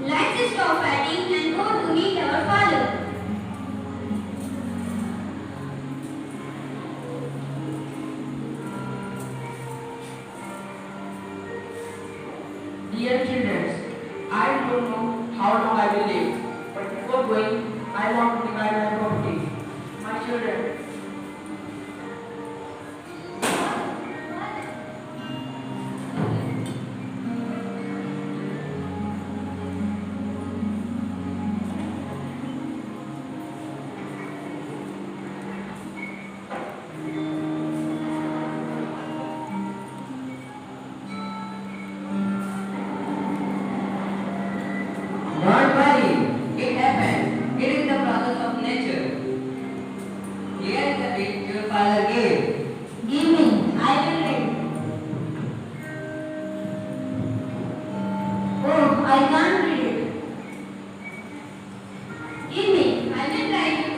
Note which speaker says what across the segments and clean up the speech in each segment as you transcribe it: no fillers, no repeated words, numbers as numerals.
Speaker 1: Let's stop fighting and go to meet our father.
Speaker 2: Dear children, I don't know how long I will live, but before going, I want to divide my property. My children, don't worry, it happens. It is the process of nature. Here is the bit your father gave.
Speaker 1: Give me, I will read. Oh, I can't read it. Give me, I will try to.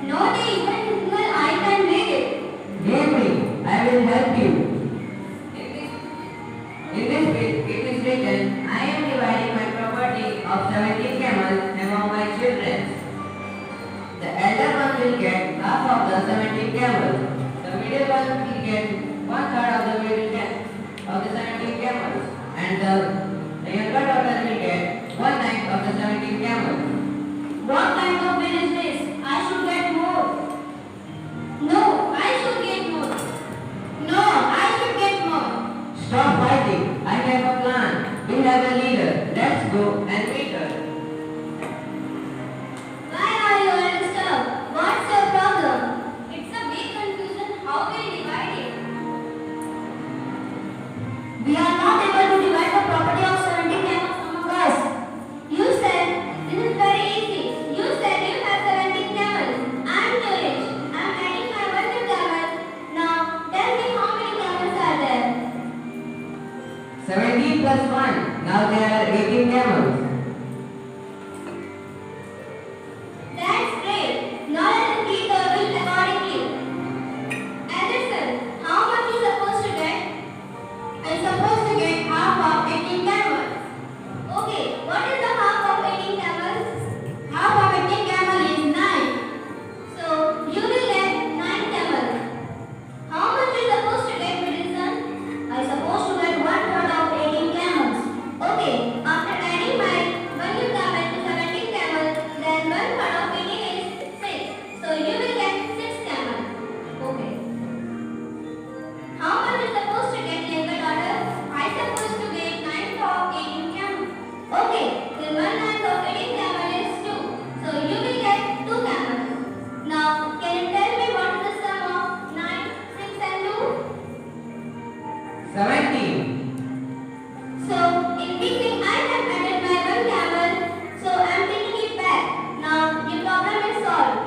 Speaker 1: No, the even single I can read it.
Speaker 2: Give me, I will help you. In this bit, it is written, I am dividing my property of 17 camels among my children. The elder one will get half of the 17 camels. The middle one will get one third of the of the 17 camels. And the younger daughter will get one ninth of the 17 camels.
Speaker 1: What kind of bill is this? I should get more. No, I should get more. No, I should get more.
Speaker 2: Stop fighting. I have a plan. We have a leader. Let's go and meet her.
Speaker 1: Why are you all disturbed? What's your problem? It's a big confusion. How can we divide it? We are not able to divide the property of 17 camels among us. You said this is very easy. You said you have 17 camels. I'm too rich. I'm adding my one new camel. Now tell me how many camels are there?
Speaker 2: 17 plus 1. Now there are 18 camels.
Speaker 1: That's great. Now let us read the bill accordingly. Anderson, how much you supposed to get? I'm supposed to get half of 18 camels. Okay, what is the half of 18 camels? Half of 18 camels is 9. So you will get 9 camels. How much you supposed to get, Middleton? I supposed to get one third of 18 camels. Okay, after adding my one new camel to 17 camels, then one third of 18 is 6. So you will get 6 camels. Okay. How much is supposed to get, younger daughter? I supposed to get 9 of 18 camels. Okay, then 1/9 of 18 camels is 2. So you will get 2 camels. Now, can you tell me what is the sum of 9, 6 and 2?
Speaker 2: 17.
Speaker 1: So, in between I have added my one camel, so I am taking it back. Now, your problem is solved.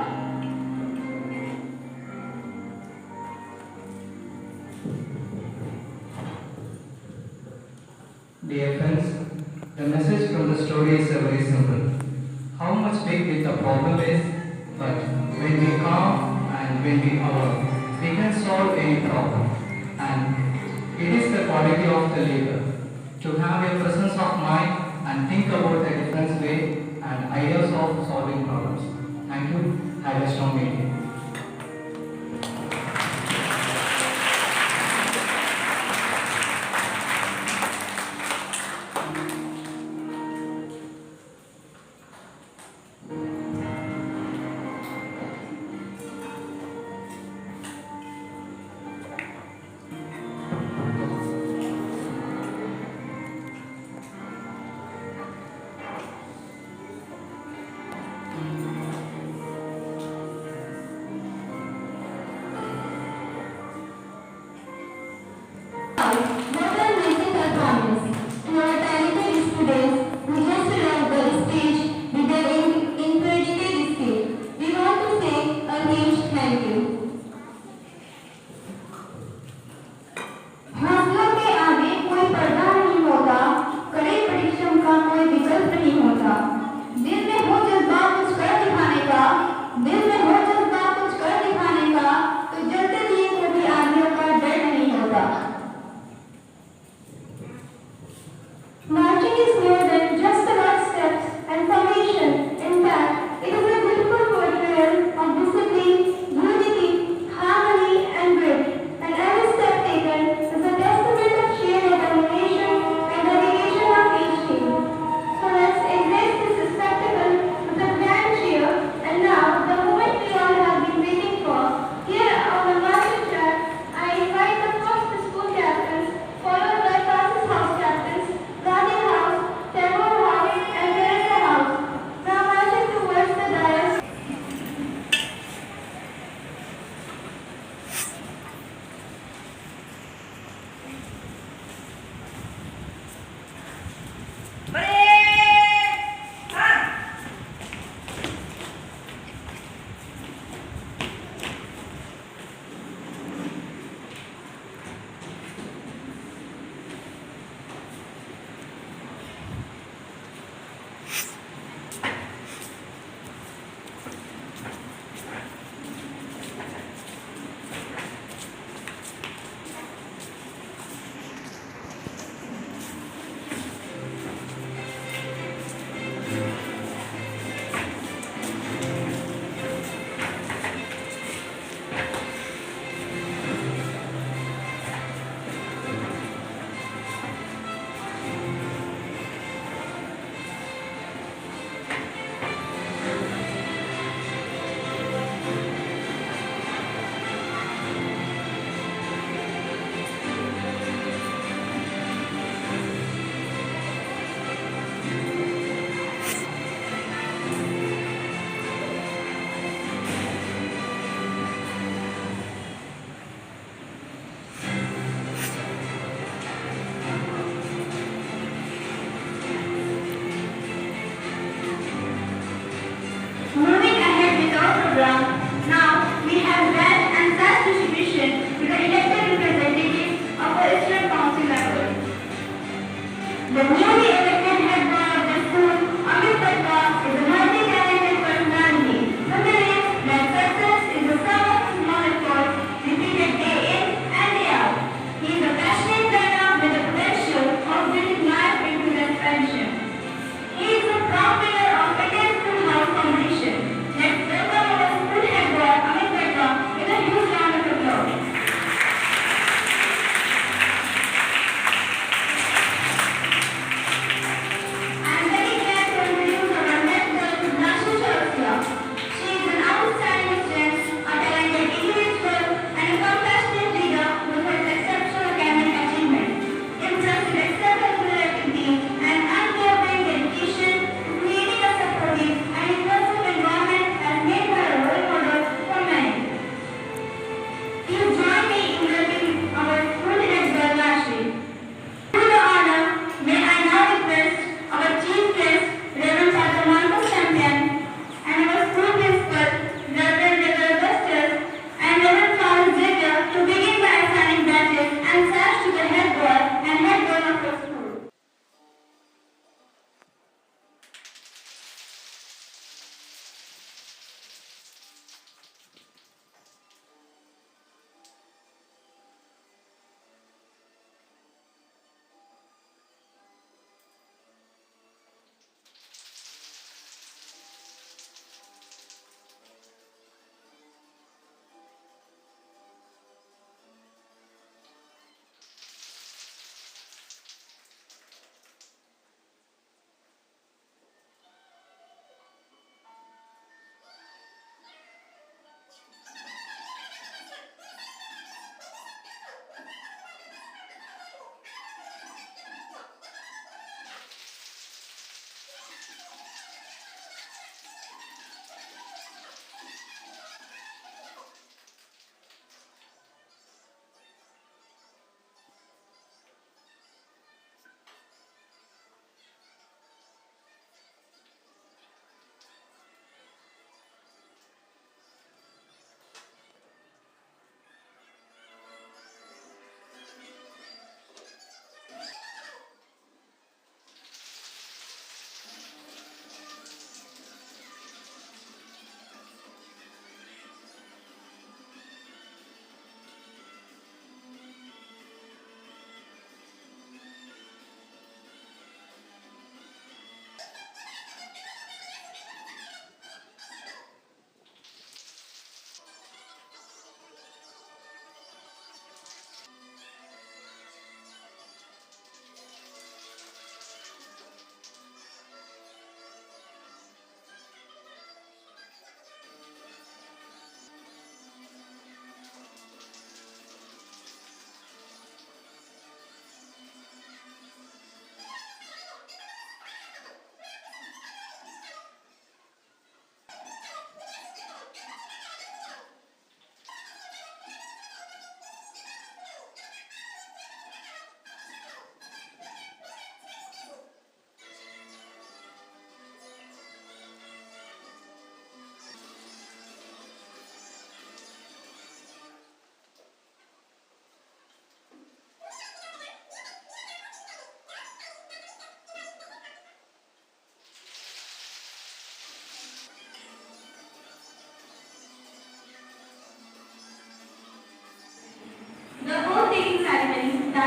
Speaker 3: Dear friends, the message from the story is very simple. How much big the problem is, but when we calm and when we allow, we can solve any problem. And it is the quality of the leader to have a presence of mind and think about a different way and ideas of solving problems. Thank you. Have a strong meeting.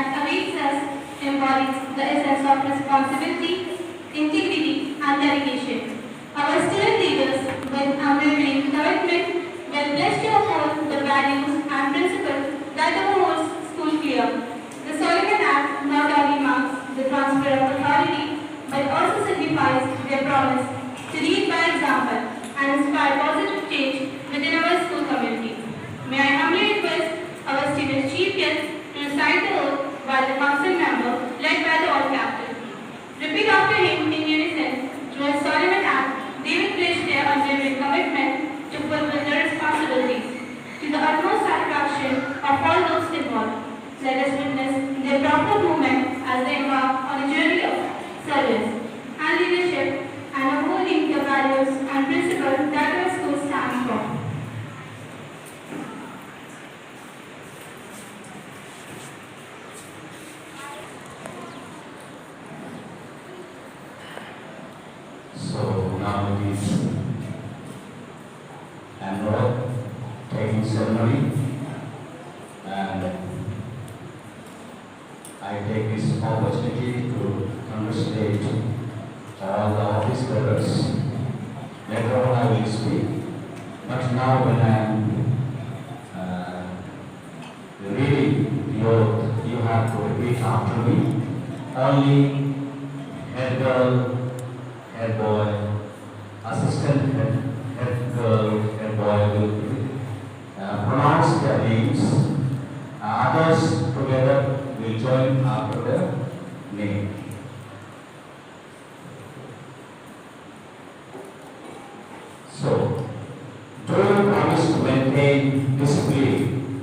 Speaker 1: that awaits us embodies the essence of responsibility, integrity, and dedication. Our student leaders, with unwavering commitment, will pledge to uphold the values and principles that upholds school clear. The Solomon Act not only marks the transfer of authority, but also signifies their promise to lead by example and inspire positive change within our school community. May I humbly request our student chief guest to recite the oath by the council member led by the all captain. Repeat after him in unison. Through the Solomon Act, they will pledge their unwavering commitment to fulfill their responsibilities to the utmost satisfaction of all those involved. Let us witness their proper movement as they embark on a journey of service and leadership and upholding the values and principles that our school stands for.
Speaker 4: So now it is annual taking ceremony, and I take this opportunity to congratulate all the office bearers. Later on I will speak, but now when I am reading the oath, you have to repeat after me. Only head girl, head boy, assistant head girl, head boy will pronounce their names. Others together will join after their name. So, do you promise to maintain discipline,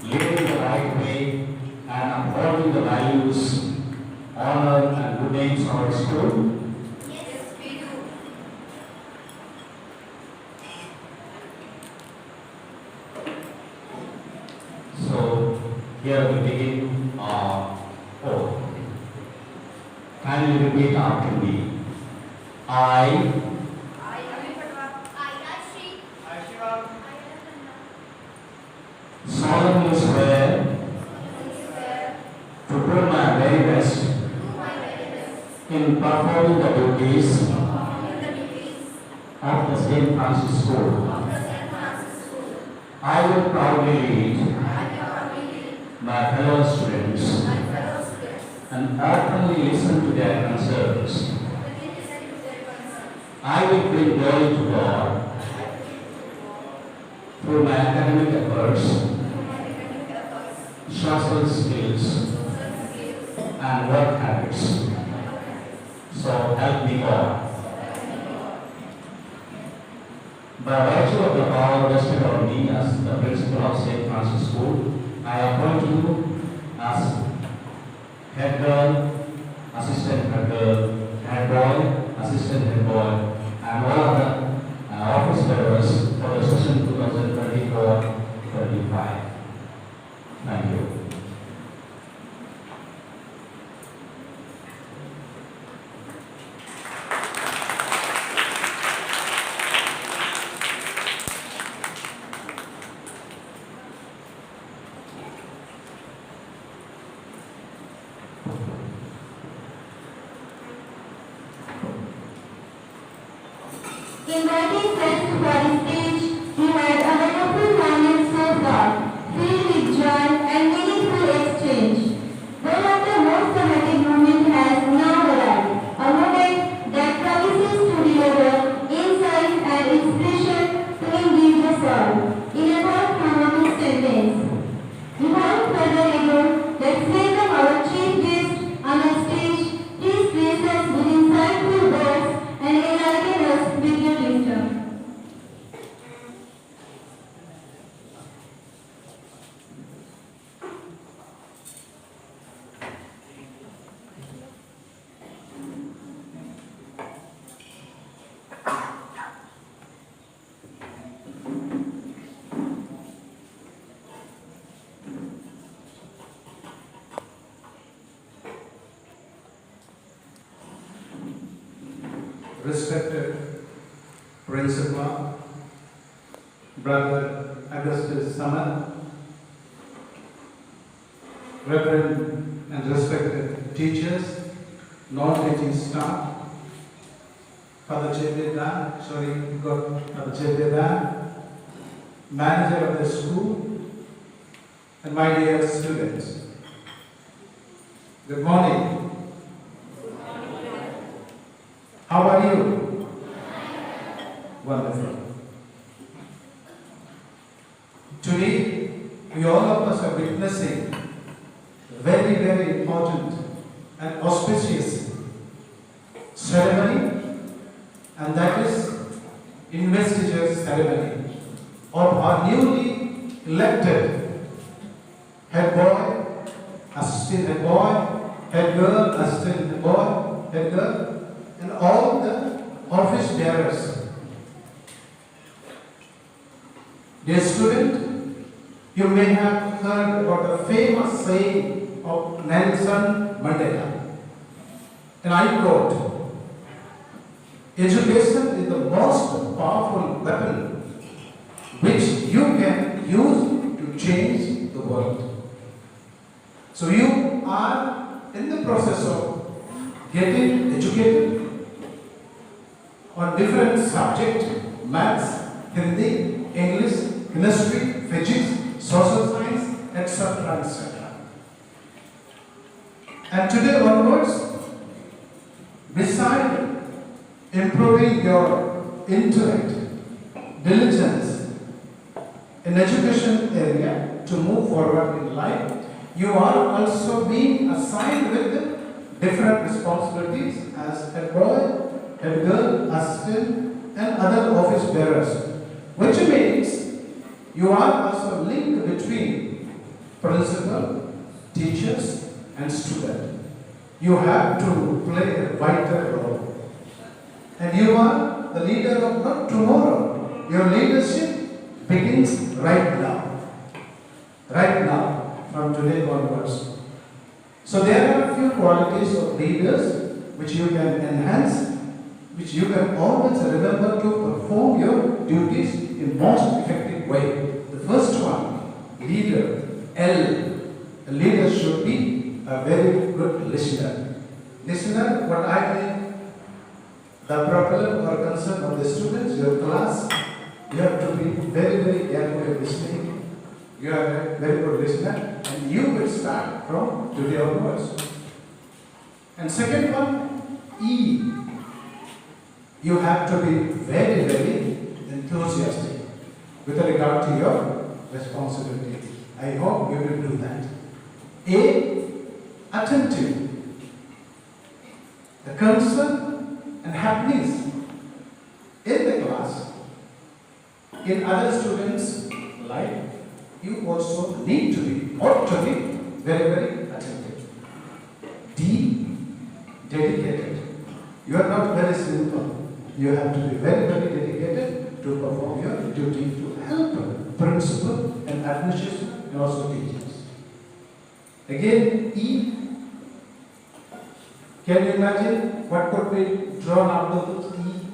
Speaker 4: living the right way, and upholding the values, honor, and good names of our school?
Speaker 1: Yes, we do.
Speaker 4: So, here we begin our oath. Can you repeat after me? I solemnly swear to do my very best in performing the duties of the St. Francis School. I will proudly lead my fellow students and openly listen to their concerns. I will bring glory to God through my academic efforts, social skills, and work habits. So help me God. By virtue of the power vested on me as the principal of St. Francis School, I appoint you as head girl, assistant head girl, head boy, assistant head boy, and all other office bearers for the session 2024-25. Thank you.
Speaker 1: Inviting friends to participate, we had a wonderful moment so far, filled with joy and meaningful exchange. One of the most dramatic moments has now arrived, a moment that promises to deliver insight and inspiration to engage us all in a thought-provoking sentence. Without further ado, let's welcome our chief guest on the stage. Please grace us with insightful words and enlighten us with your wisdom.
Speaker 5: Respected Principal, Brother Augustus Summer, Reverend and respected teachers, non-teaching staff, Father Chetan, Father Chetan, manager of the school, and my dear students. Good morning. How are you? Wonderful. Today, we all of us are witnessing a very, very important and auspicious ceremony, and that is investiture ceremony of our newly elected head boy, assistant head boy, head girl, assistant head boy, head girl, and all the office bearers. Dear student, you may have heard about the famous saying of Nelson Mandela. And I quote, education is the most powerful weapon which you can use to change the world. So you are in the process of getting educated on different subjects, maths, Hindi, English, chemistry, physics, social science, etc., etc. And today onwards, beside improving your intellect, diligence in education area to move forward in life, you are also being assigned with different responsibilities as a boy, a girl, assistant, and other office bearers, which means you are also linked between principal, teachers, and student. You have to play a vital role. And you are the leader of not tomorrow. Your leadership begins right now. Right now, from today onwards. So there are a few qualities of leaders which you can enhance, which you can always remember to perform your duties in most effective way. The first one, leader, L. A leader should be a very good listener. Listener, what I mean, the problem or concern of the students, your class, you have to be very, very careful in listening. You are a very good listener, and you will start from today onwards. And second one, E. You have to be very, very enthusiastic with regard to your responsibility. I hope you will do that. A. Attentive. The concern and happiness in the class, in other students' life, you also need to be, ought to be very, very attentive. D. Dedicated. You are not very simple. You have to be very, very dedicated to perform your duty to help principal and administration and also teachers. Again, E. Can you imagine what could be drawn out of this E?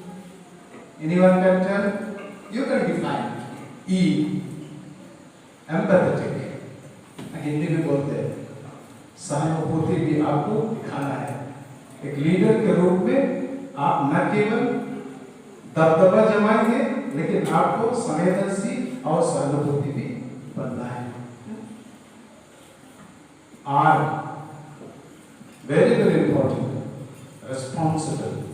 Speaker 5: Anyone can tell? You can define E. Empathetic. Hindi में बोलते हैं सहानुभूति भी आपको दिखाना है. एक leader के रूप में आप न केवल दबदबा जमाएंगे, लेकिन आपको संवेदनशील और सहानुभूति भी बनना है. R. Very, very important. Responsible.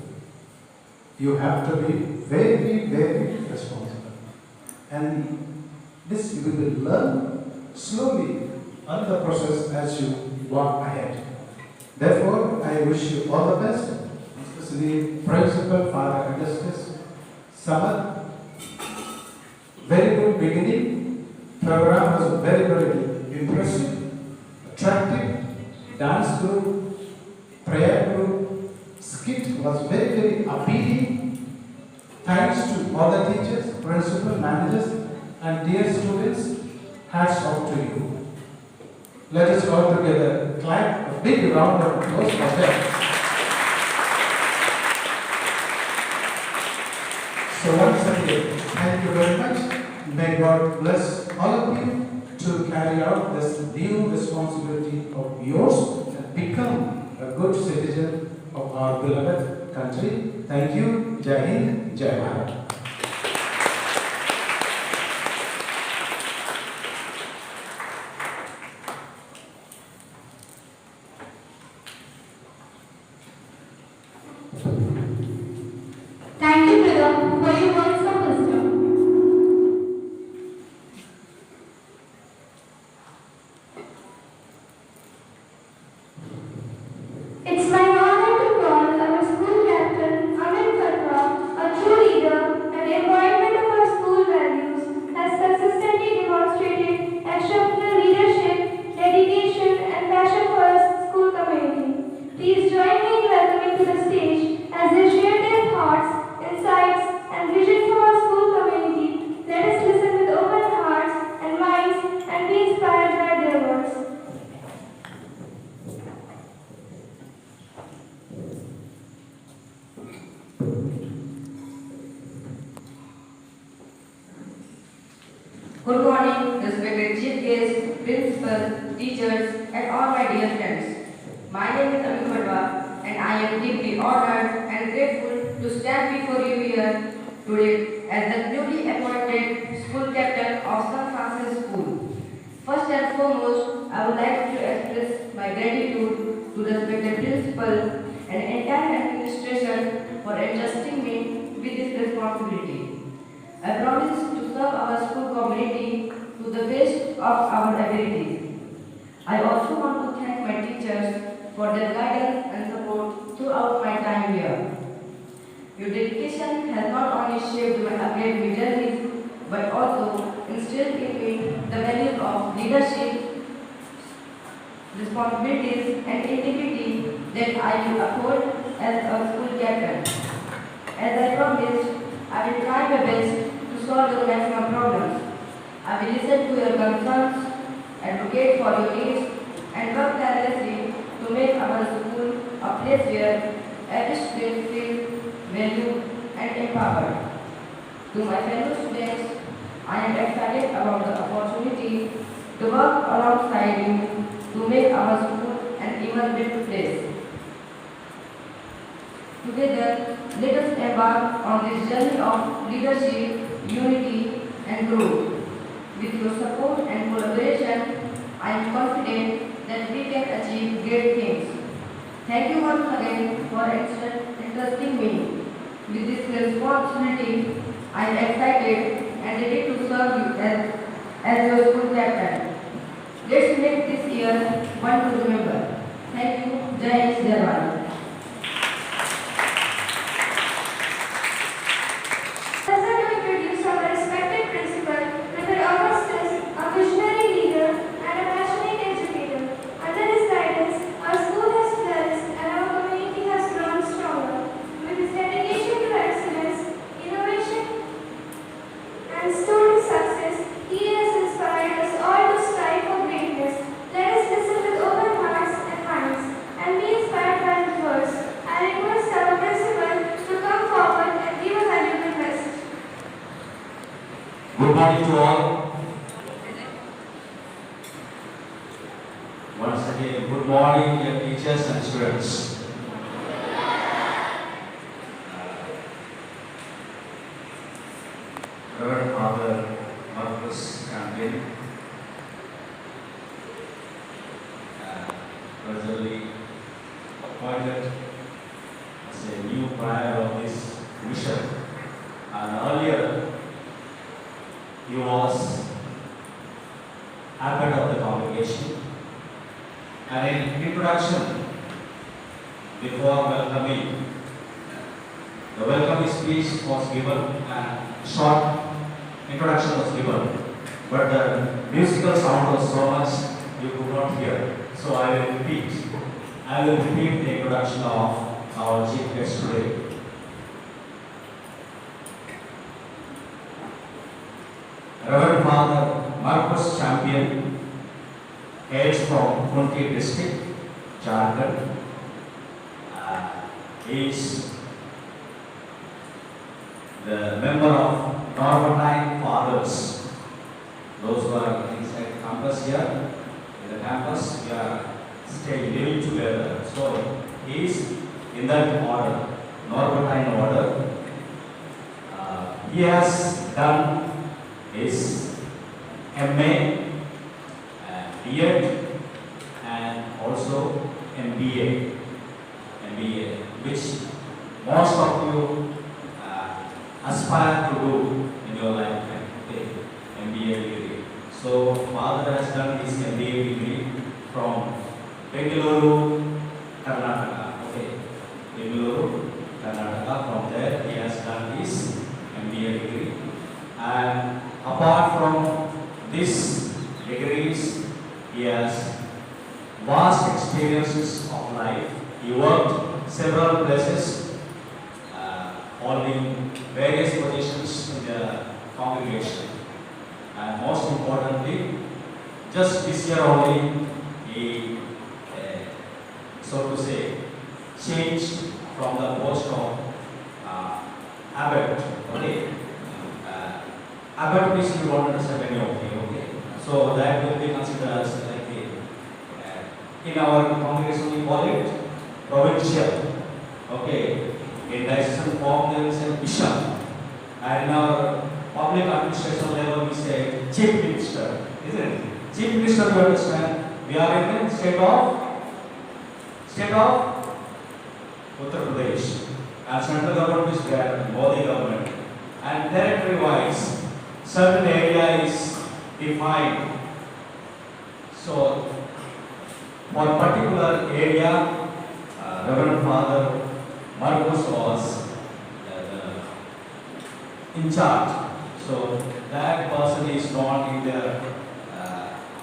Speaker 5: You have to be very, very responsible. And this you will learn slowly on the process as you walk ahead. Therefore, I wish you all the best, especially Principal Father Augustus Sabat. Very good beginning. Program was very, very impressive, attractive. Dance group, prayer group, skit was very, very appealing. Thanks to all the teachers, principal, managers, and dear students, hats off to you. Let us all together clap a big round of applause for them. So once again, thank you very much. May God bless all of you to carry out this new responsibility of yours become a good citizen of our beloved country. Thank you. Jai Hind, Jai Bharat.
Speaker 1: Thank you, brother, for your words of wisdom. It's my honor to call our school captain, Amit Katwa, a true leader and embodiment of our school values, has consistently demonstrated exceptional leadership, dedication, and passion for our school community. Please join me in welcoming to the stage as they share their thoughts, insights, and vision for our school community. Let us listen with open hearts and minds and be inspired by their words.
Speaker 2: Good morning, respected chief guests, principal, teachers, and all my dear friends. My name is Amit Patwa, and I am deeply honored and grateful to stand before you here today as the newly appointed school captain of St. Francis School. First and foremost, I would like to express my gratitude to the respected principal and entire administration for entrusting me with this responsibility. I promise to serve our school community to the best of our abilities. I also want to thank my teachers for their guidance and support throughout my time here. Your dedication has not only shaped my academic journey, but also instilled in me the values of leadership, responsibilities, and integrity that I will uphold as a school captain. As I promised, I will try my best to solve your maximum problems. I will listen to your concerns, advocate for your needs, and work tirelessly to make our school a place where every student feels valued and empowered. To my fellow students, I am excited about the opportunity to work alongside you to make our school an even better place. Together, let us embark on this journey of leadership, unity, and growth. With your support and collaboration, I am confident that we can achieve great things. Thank you once again for entrusting me with this responsibility. I am excited and ready to serve you as your school captain. Let's make this year one to remember. Thank you. Jai Hind, Jai Bharat.
Speaker 1: Pleasure to introduce our respected principal, Mr. Augustus, a visionary leader and a passionate educator. Under his guidance, our school has flourished and our community has grown stronger. With his dedication to excellence, innovation, and student success, he has inspired us all to strive for greatness. Let us listen with open hearts and minds and be inspired by his words. I request our principal to come forward and give a valuable message.
Speaker 4: Good morning to all. Once again, good morning, dear teachers and students. Reverend Father Marcus Campbell, presently appointed as a new prior of this mission, and earlier he was abbot of the congregation. And in introduction, before welcoming, the welcome speech was given and short introduction was given, but the musical sound was so much you could not hear. So I will repeat the introduction of our chief guest today. Reverend Father Marcus Champion hails from Kunti district, Jharkhand. He is the member of Normandyne Fathers. Those who are inside campus here, in the campus, we are stay living together. So he is in that order, Norbertine order. He has done his MA, B.Ed, and also MBA, which most of you aspire to do in your lifetime. Okay, MBA degree. So father has done his MBA degree from Bengaluru, Karnataka. Okay, Bengaluru, Karnataka. From there he has done his MBA degree. And apart from these degrees, he has vast experiences of life. He worked several places, holding various positions in the congregation. And most importantly, just this year only, he, so to say, changed from the post of abbot. Okay, abbot means you don't understand any of you. Okay, so that will be considered as like in our congregation we call it provincial. Okay, in diocesan form there is a bishop, and in our public administration level we say chief minister, isn't it? Chief minister, you understand? We are in the state of Uttar Pradesh, and central government is there, Modi government, and territory wise certain area is defined. So for particular area, Reverend Father Marcus was in charge. So that person is not in the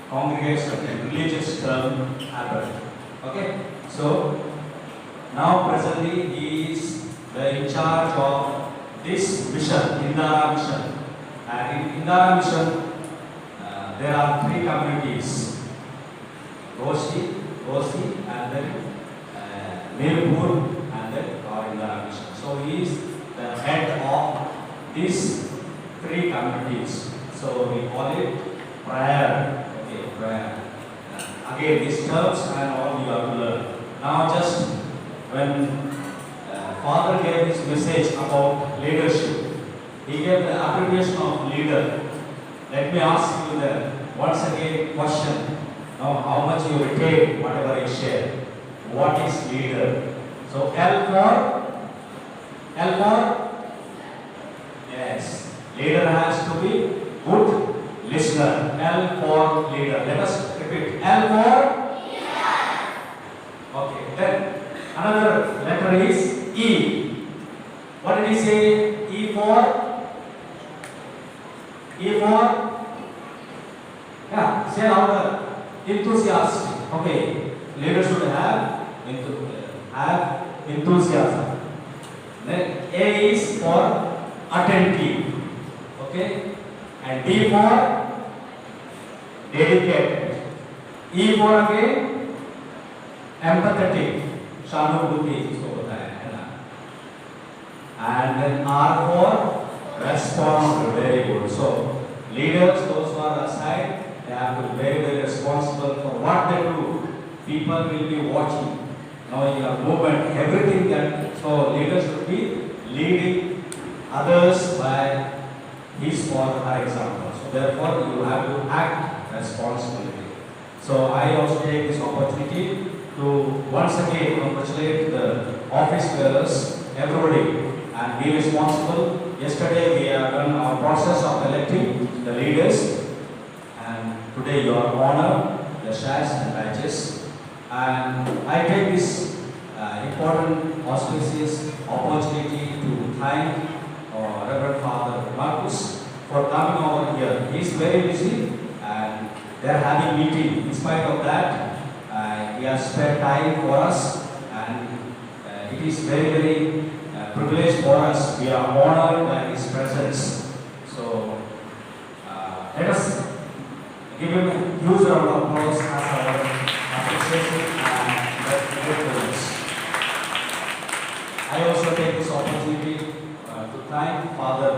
Speaker 4: congregation, in religious term, abbot. Okay? So now presently he is in charge of this mission, Indara mission. And in Indara mission, there are 3 communities: Roshi, and then Nirpur, and then Indara mission. So he is the head of these 3 communities. So we call it prayer. Okay, prayer. Again, these terms and all you have to learn. Now just when Father gave his message about leadership, he gave the abbreviation of leader. Let me ask you the once again question. Now how much you retain whatever I share. What is leader? So L for yes. Leader has to be good listener. L for leader. Let us repeat. L for leader. Okay. Then another letter is E. What did he say? E for? Yeah, say louder. Enthusiastic. Okay. Leader should have enthusiasm. Then A is for attentive. Okay. And D for dedicated. E for again empathetic. Shanubhuti इसको बताया है ना. And then R for responsible. Very good. So leaders, those who are assigned, they have to be very, very responsible for what they do. People will be watching. Now your movement, everything that, so leaders should be leading others by his or her example. So therefore you have to act responsibly. So I also take this opportunity to once again congratulate the office bearers, everybody, and be responsible. Yesterday we have done our process of electing the leaders, and today you are honored the shares and badges. And I take this important auspicious opportunity to thank Reverend Father Marcus for coming over here. He is very busy and they are having meeting. In spite of that, he has spent time for us, and it is very, very privilege for us. We are honored by his presence. So let us give him a huge round of applause as our appreciation and gratefulness. I also take this opportunity to thank Father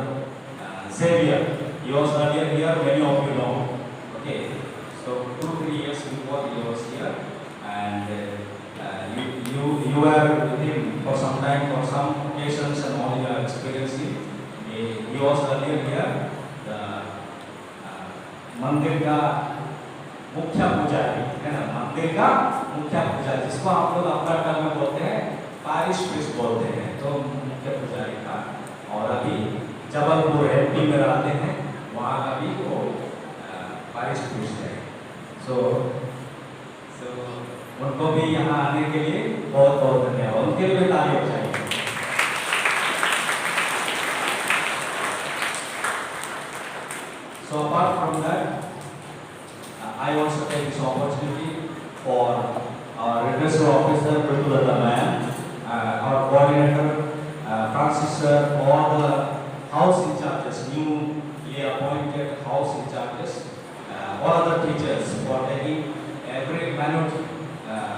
Speaker 4: Xavier. He was earlier here, many of you know. Okay, so 2-3 years before he was here, and and you were with him for some time, for some occasions, and all you have experienced him. He was earlier here, the मंदिर का मुख्य पुजारी है ना, मंदिर का मुख्य पुजारी, जिसको आप लोग अपना टर्म में बोलते हैं पारिश प्रीस्ट बोलते हैं, तो मुख्य पुजारी था। और अभी जबलपुर एमपी में रहते हैं, वहाँ का भी वो पारिश प्रीस्ट है। सो उनको भी यहाँ आने के लिए बहुत बहुत धन्यवाद, उनके लिए ताली हो चाहिए। So apart from that, I also take this opportunity for our register officer, Pritulata ma'am, our coordinator, Francis sir, all the house in charges, newly appointed house in charges, all other teachers for taking every minute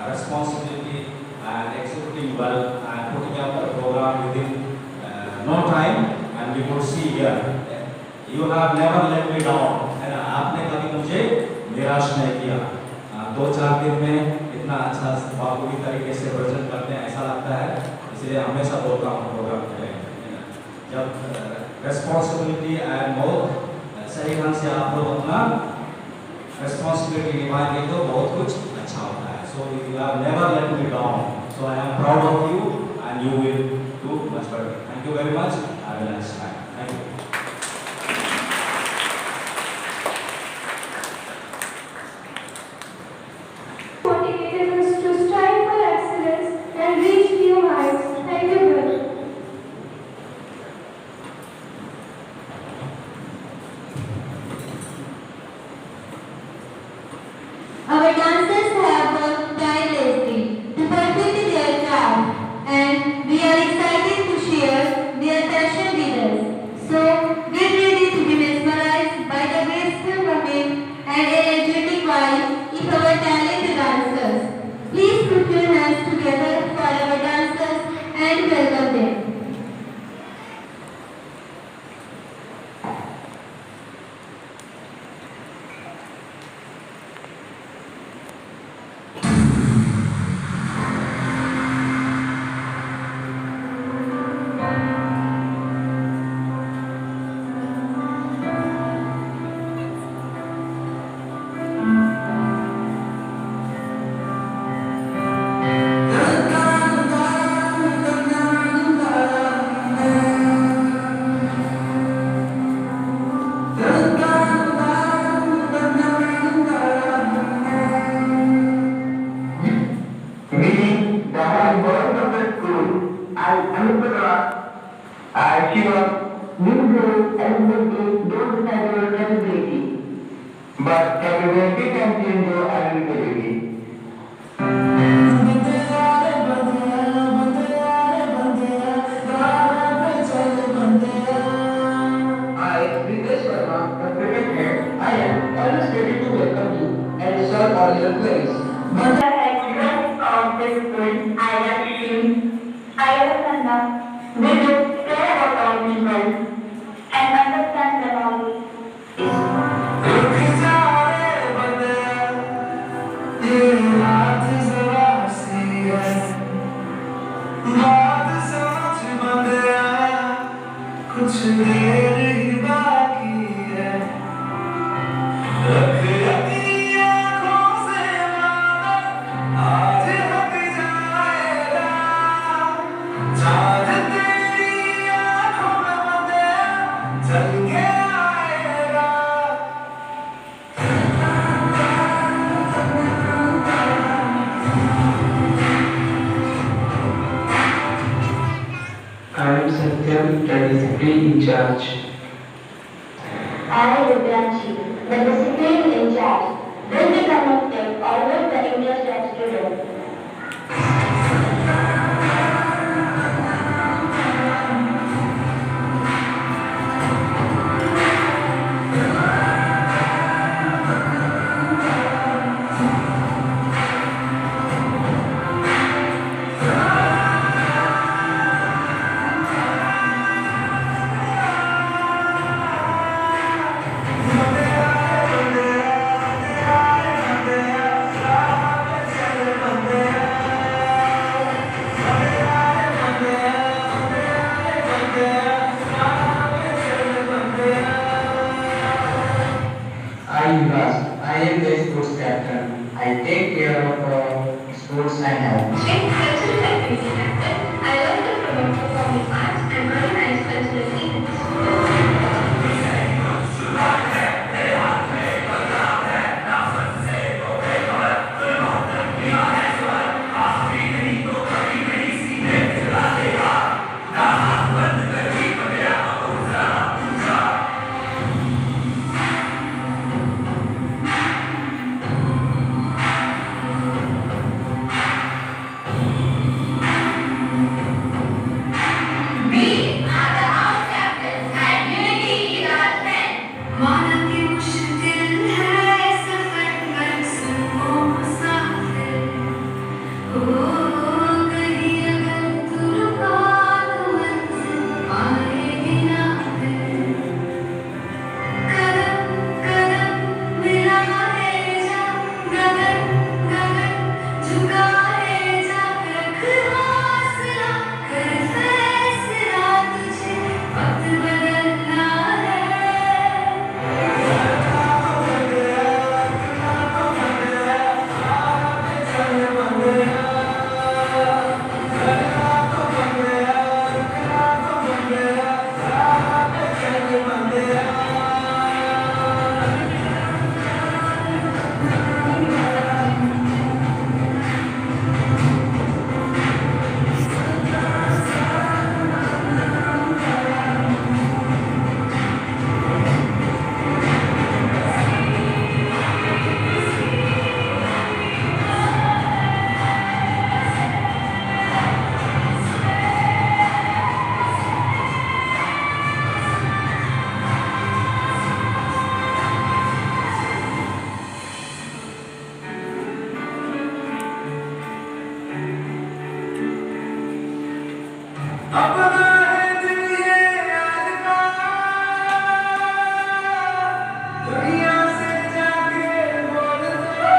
Speaker 4: responsibility and executing well and putting up the program within no time, and we could see here. You have never let me down, है ना, आपने कभी मुझे निराश नहीं किया। 2-4 दिन में इतना अच्छा बाखूबी तरीके से प्रेजेंट करते हैं, ऐसा लगता है, इसलिए हमेशा बोलता हूँ प्रोग्राम के लिए, जब रेस्पॉन्सिबिलिटी एंड बहुत सही ढंग से आप लोग अपना रेस्पॉन्सिबिलिटी निभाएंगे तो बहुत कुछ अच्छा होता है। So you have never let me down, so I am proud of you and you will do much better. Thank you very much. Have a nice time. Thank you.
Speaker 1: Motivated us to strive for excellence and reach new heights. Thank you, brother. Our dancers have worked tirelessly to perfect their craft, and we are excited to share their passion with us. So, get ready to be mesmerized by the graceful movement and energetic vibe of our talented dancers. Please put your hands together for our dancers and welcome them.
Speaker 6: Meaning that I was from the school, I understood her. She was usually eligibility, don't decide your capability, but capability can change your ability. I, Ritesh Verma, the cricket head, I am always ready to welcome you and solve all your queries.
Speaker 1: The head of this school, I am Shri. I am Sandha. We will care about our people and understand the knowledge.
Speaker 7: कुछ देर ही बाकी है, रख अपनी आँखों से वादा, आज हट जाएगा, चाँद तेरी आँखों में बंधे चल के आएगा।
Speaker 6: I am Satyam, the discipline in charge.
Speaker 1: I, Rudranshi, the discipline in charge, will be connected always the interested students.
Speaker 7: बंदे
Speaker 4: take care of sports and health.
Speaker 1: In cultural activities, I learned to promote performing arts and organize cultural events. We are the house captains and unity is our strength.
Speaker 8: माना कि मुश्किल है सफर पर सुनो मुसाफिर ओ कहीं अगर तू रुका तो मंजिल पाएगी ना फिर कदम कदम मिला है जा गगन गगन झुका है जा रख हौसला कर फैसला तुझे वक्त बदलना है
Speaker 7: अपना है दिल ये याद का दुनिया से जाके बोल दो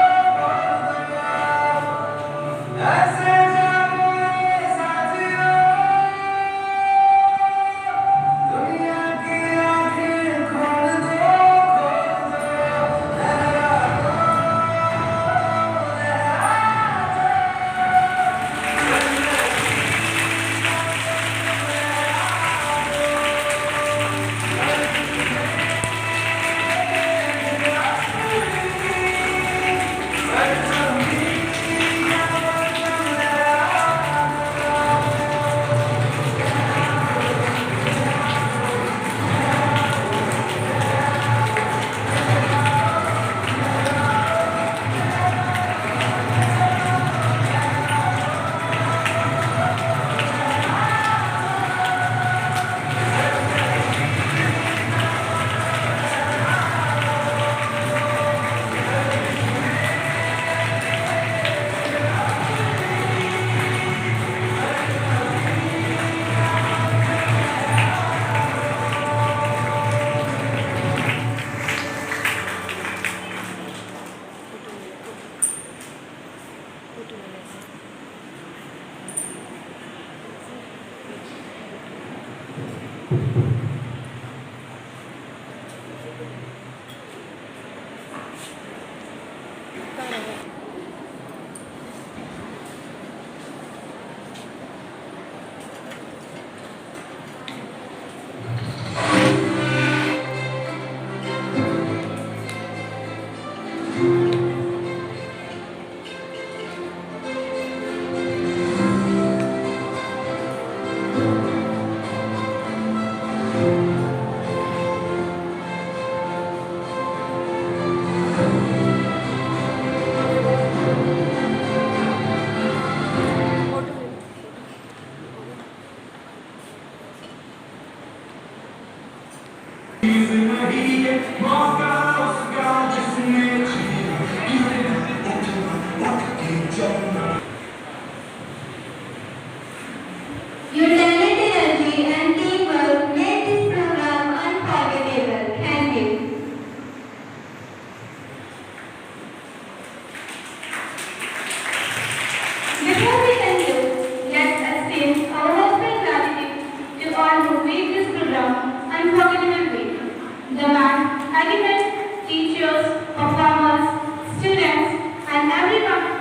Speaker 7: ऐसे जाओ ये साथियों दुनिया की आंखें खोल दो लहरा दो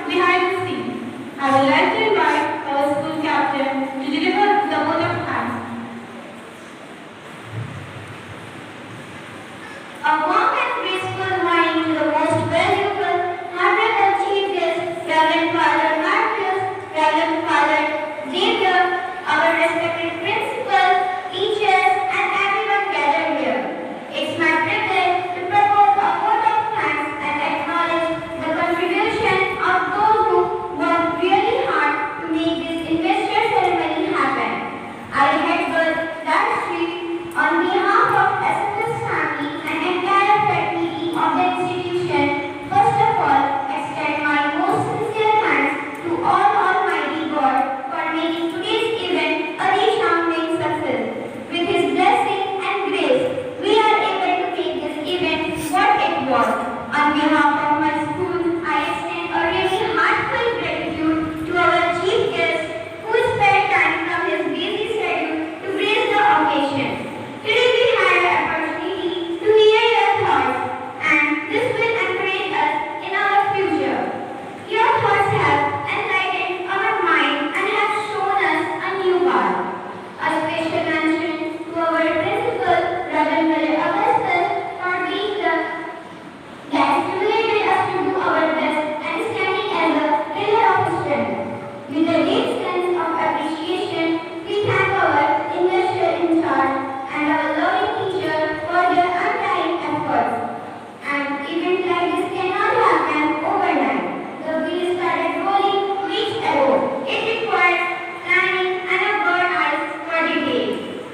Speaker 1: behind the scenes. I would like to invite our school captain to deliver the vote of thanks. A warm and graceful morning to the most valuable, honorable chief guest, Reverend Father Marcus, Reverend Father Xavier, our respected principal, teachers, and everyone gathered here. It's my privilege to propose a vote of thanks and acknowledge the contribution of those who worked really hard to make this investor ceremony happen. I headbutt that street on behalf of SFS family and entire fraternity of the institution. First of all, extend my most sincere thanks to Almighty God for making today's event a resounding success. With His blessing and grace, we are able to make this event what it was. On behalf of my school, I extend a really heartfelt gratitude to our chief guest who spared time from his busy schedule to grace the occasion. Today we had an opportunity to hear your thoughts, and this will encourage us in our future. Your thoughts have enlightened our mind and have shown us a new path. A special mention to our principal, Reverend Mary Augustus, for being the that stimulated us to do our best and standing as a pillar of strength. With a deep sense of appreciation, we thank our investor in charge and our loving teacher for their untiring efforts. And events like this cannot happen overnight. The wheels started rolling weeks ago. It required planning and a bird eye for details.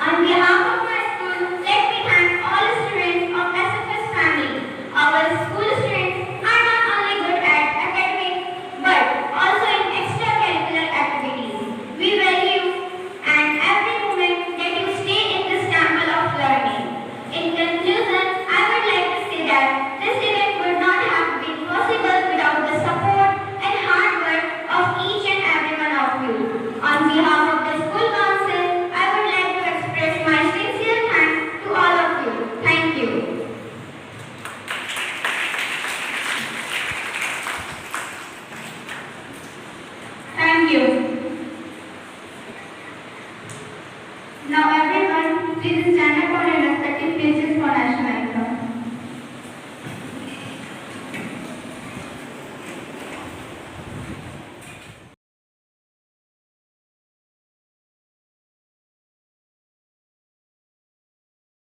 Speaker 1: On behalf of my school, let me thank all students of SFS family. Our school students are not only good at academics, but also in extracurricular activities. We value and every moment that you stay in this temple of learning. In conclusion, I would like to say that this event would not have been possible without the support and hard work of each and every one of you. On behalf of the school council, I would like to express my sincere thanks to all of you. Thank you. Thank you. Now everyone, please stand up on your respective places for national anthem.